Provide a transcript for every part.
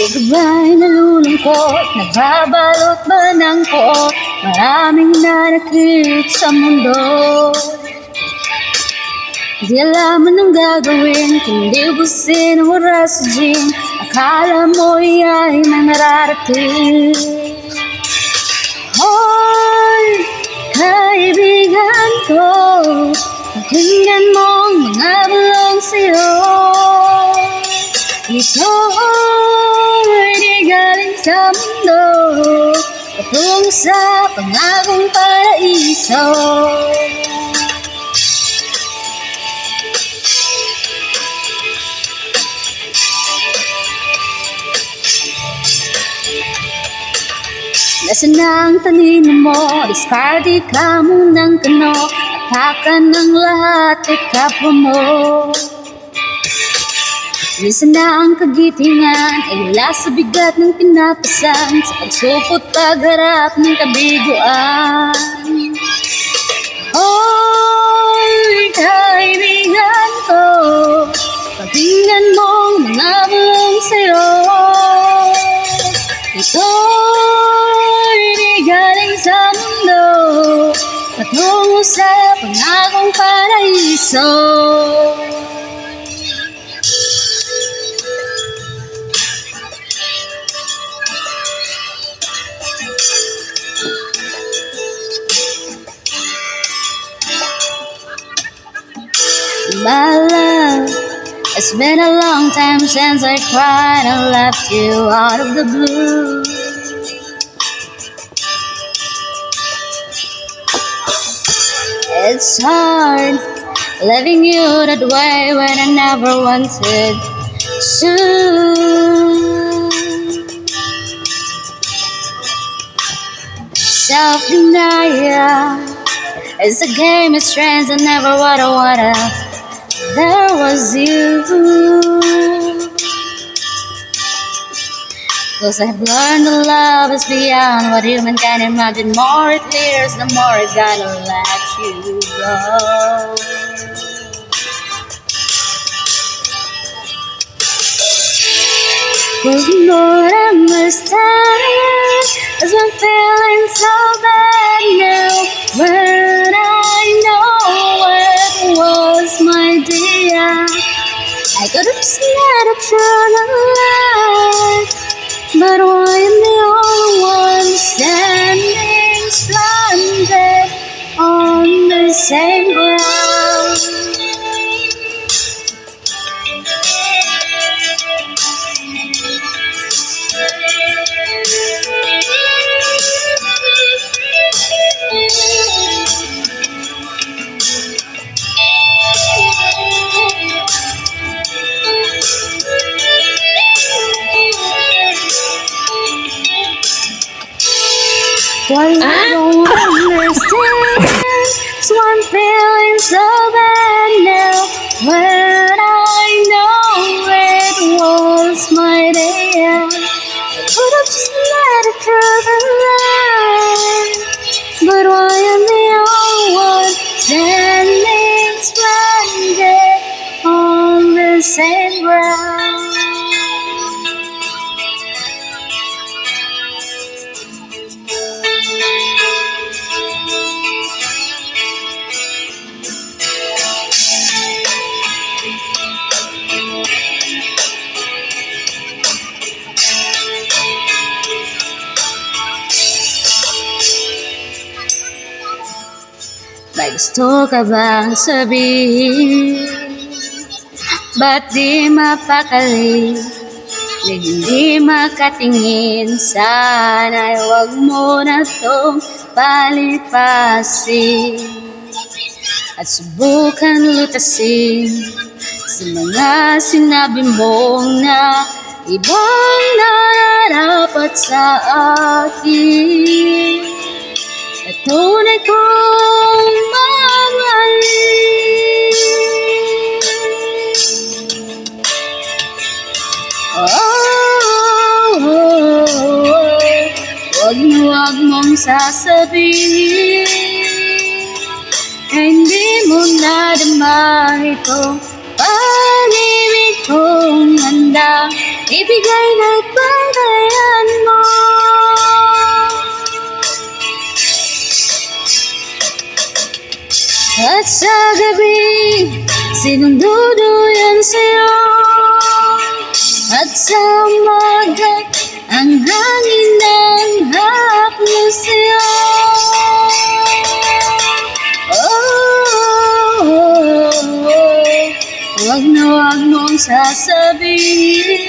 Ikaw ba'y nalulungkot? Nagbabalot ba ng poot? Maraming nanakit sa mundo. Di alam anong gagawin, kundi ubusin ang oras sa gym. Akala mo ay may mararating. Hoy, kaibigan ko, pakinggan mong mga bulong sa'yo. Ito'y di galing sa mundo, patungo sa pangakong paraiso. Nasaan na ang talino mo? Diskarte ka munang kano, atakan ng lahat ay kapwa mo. Nasaan na ang kagitingan? Ay wala sa bigat ng pinapasan, sa pagsupot pagharap ng kabiguan. Hoy, kaibigan ko, pakinggan mong mga bulong sa'yo. Ito'y di galing sa mundo, patungo sa pangakong paraiso. My love, it's been a long time since I cried and left you out of the blue. It's hard leaving you that way when I never wanted to. Self-denial is a game of strength I never wanna. There was you, 'cause I've learned that love is beyond what human can imagine. More it clears, the more I gotta let you go. 'Cause the more I understand, as I'm feeling so bad now, when I know it was my dear, I could have said it through the light, but why am the only one standing stranded on the same ground? Why you don't understand? So I'm feeling so bad now, when I know it was my day. I could have just let it through the line, but why am the only one standing stranded on the same ground? May gusto ka bang sabihin? Ba't di mapakali? Na hindi makatingin? Sana'y huwag mo na tong palipasin at subukan lutasin sa mga sinabi mong na ibang nararapat sa akin. At tunay kong mamahalin. Huwag mong sasabihin, hindi mo nadama itong pag-ibig kong handa ibigay kahit banggayan mo. At sa gabi, sinududuyan sa'yo. At sa umaga, ang hangin ng haplos sa'yo. Wag na wag mong sasabihin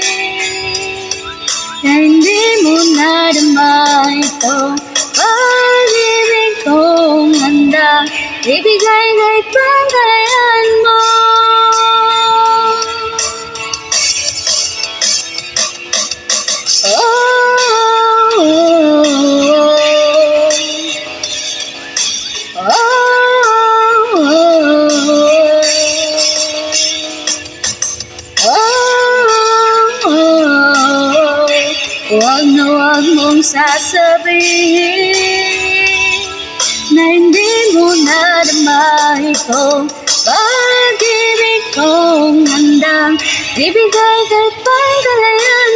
na hindi mo nadama ito. Pag-ibig kong handa, ibigay kahit banggayan mo. Wag na wag mong sasabihin na hindi mo nadama ito. Pag-ibig kong handang ibigay kahit banggayan